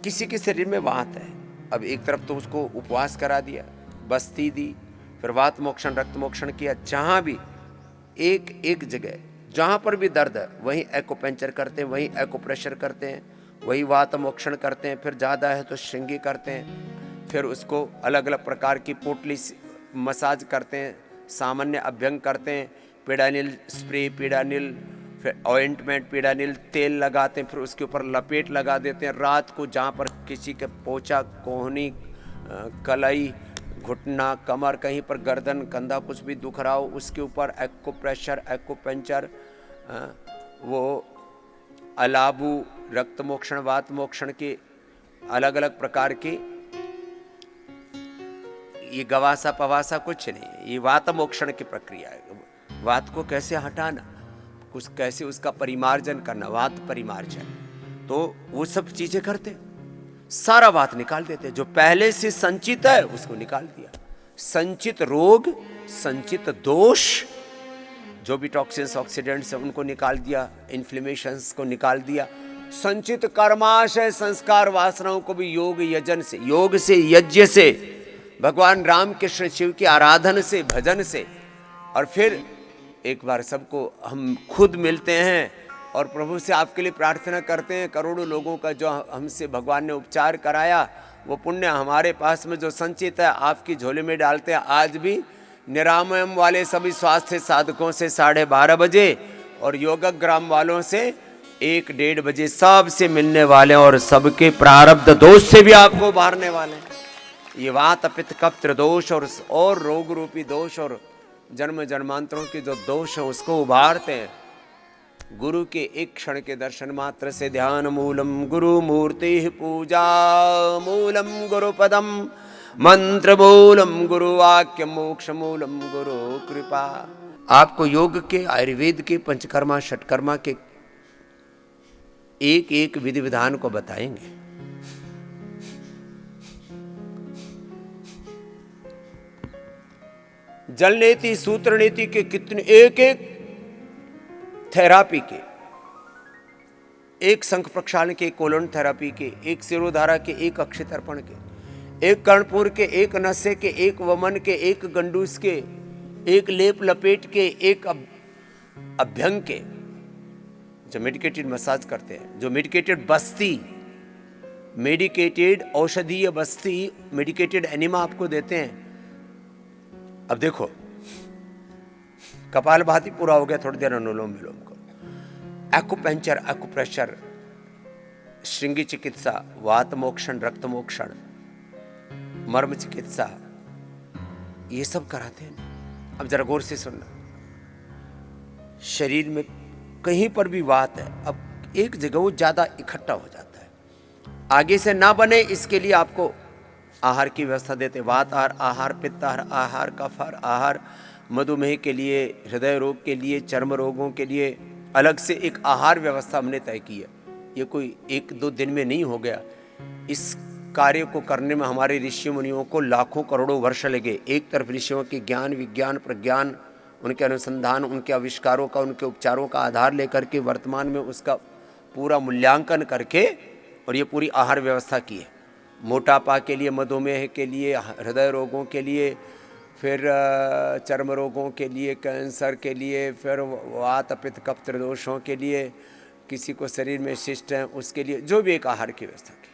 किसी के शरीर में वात है, अब एक तरफ तो उसको उपवास करा दिया, बस्ती दी, फिर वात मोक्षण रक्त मोक्षण किया। जहाँ भी एक एक जगह जहाँ पर भी दर्द है वहीं एक्यूपंक्चर करते हैं, वहीं एक्यूप्रेशर करते हैं, वही वात मोक्षण करते हैं। फिर ज़्यादा है तो श्रृंगी करते हैं, फिर उसको अलग अलग प्रकार की पोटली मसाज करते हैं, सामान्य अभ्यंग करते हैं, पीडानिल स्प्रे, पीडानिल, फिर ऑइंटमेंट, पीडानिल तेल लगाते हैं, फिर उसके ऊपर लपेट लगा देते हैं। रात को जहाँ पर किसी के पोंचा, कोहनी, कलाई, घुटना, कमर, कहीं पर गर्दन, कंधा कुछ भी दुख रहा हो उसके ऊपर एक्यूप्रेशर, एक्यूपंक्चर, वो अलाबू, रक्त मोक्षण, वात मोक्षण के अलग अलग प्रकार के। ये गवासा पवासा कुछ नहीं, ये वात मोक्षण की प्रक्रिया है। वात को कैसे हटाना, कुछ कैसे उसका परिमार्जन करना, वात परिमार्जन, तो वो सब चीजें करते, सारा वात निकाल देते। जो पहले से संचित है उसको निकाल दिया, संचित रोग, संचित दोष, जो भी टॉक्सिन्स ऑक्सीडेंट्स है उनको निकाल दिया, इन्फ्लेमेशंस को निकाल दिया। संचित कर्माशय संस्कार वासनाओं को भी योग यजन से, योग से, यज्ञ से, भगवान राम कृष्ण शिव की आराधन से, भजन से। और फिर एक बार सबको हम खुद मिलते हैं और प्रभु से आपके लिए प्रार्थना करते हैं। करोड़ों लोगों का जो हमसे भगवान ने उपचार कराया वो पुण्य हमारे पास में जो संचित है आपकी झोले में डालते हैं। आज भी निरामयम वाले सभी स्वास्थ्य साधकों से 12:30 बजे और योगग्राम वालों से 1-1:30 बजे सबसे मिलने वाले हैं और सबके प्रारब्ध दोष से भी आपको उबारने वाले हैं। ये वात पित्त कफ त्रिदोष और रोग रूपी दोष और जन्म जन्मांतरों के जो दोष हैं उसको उबारते हैं। गुरु के एक क्षण के दर्शन मात्र से ध्यान मूलम गुरु मूर्ति पूजा मूलम गुरु पदम मंत्र मूलम गुरु वाक्य मोक्ष मूलम गुरु कृपा। आपको योग के, आयुर्वेद के, पंचकर्मा षटकर्मा के एक एक विधि विधान को बताएंगे। जल नीति, सूत्र नीति के कितने एक एक थेरापी के, एक शंख प्रक्षालन के, कोलन थेरापी के, एक सिरोधारा के, एक अक्षय तर्पण के, एक कर्णपुर के, एक नशे के, एक वमन के, एक गंडूस के, एक लेप लपेट के, एक अभ्यंग के, जो मेडिकेटेड मसाज करते हैं, जो मेडिकेटेड बस्ती, मेडिकेटेड औषधीय बस्ती, मेडिकेटेड एनिमा आपको देते हैं। अब देखो कपालभाति पूरा हो गया, थोड़ी देर अनुलोम विलोम को, एक्यूपंक्चर, एक्यूप्रेशर, श्रृंगी चिकित्सा, वात मोक्षण, रक्त मोक्षण, मर्म चिकित्सा, ये सब कराते हैं। अब जरा गौर से सुनना, शरीर में कहीं पर भी वात है, अब एक जगह वो ज्यादा इकट्ठा हो जाता है, आगे से ना बने इसके लिए आपको आहार की व्यवस्था देते। वात आहार, पित्त आहार, कफ आहार, मधुमेह के लिए, हृदय रोग के लिए, चर्म रोगों के लिए अलग से एक आहार व्यवस्था हमने तय की है। ये कोई 1-2 दिन में नहीं हो गया। इस कार्य को करने में हमारे ऋषि मुनियों को लाखों करोड़ों वर्ष लगे। एक तरफ ऋषियों के ज्ञान, विज्ञान, प्रज्ञान, उनके अनुसंधान, उनके आविष्कारों का, उनके उपचारों का आधार लेकर के वर्तमान में उसका पूरा मूल्यांकन करके और ये पूरी आहार व्यवस्था की है। मोटापा के लिए, मधुमेह के लिए, हृदय रोगों के लिए, फिर चर्म रोगों के लिए, कैंसर के लिए, फिर वात पित्त कफ त्रिदोषों के लिए, किसी को शरीर में शिष्ट है उसके लिए, जो भी एक आहार की व्यवस्था की।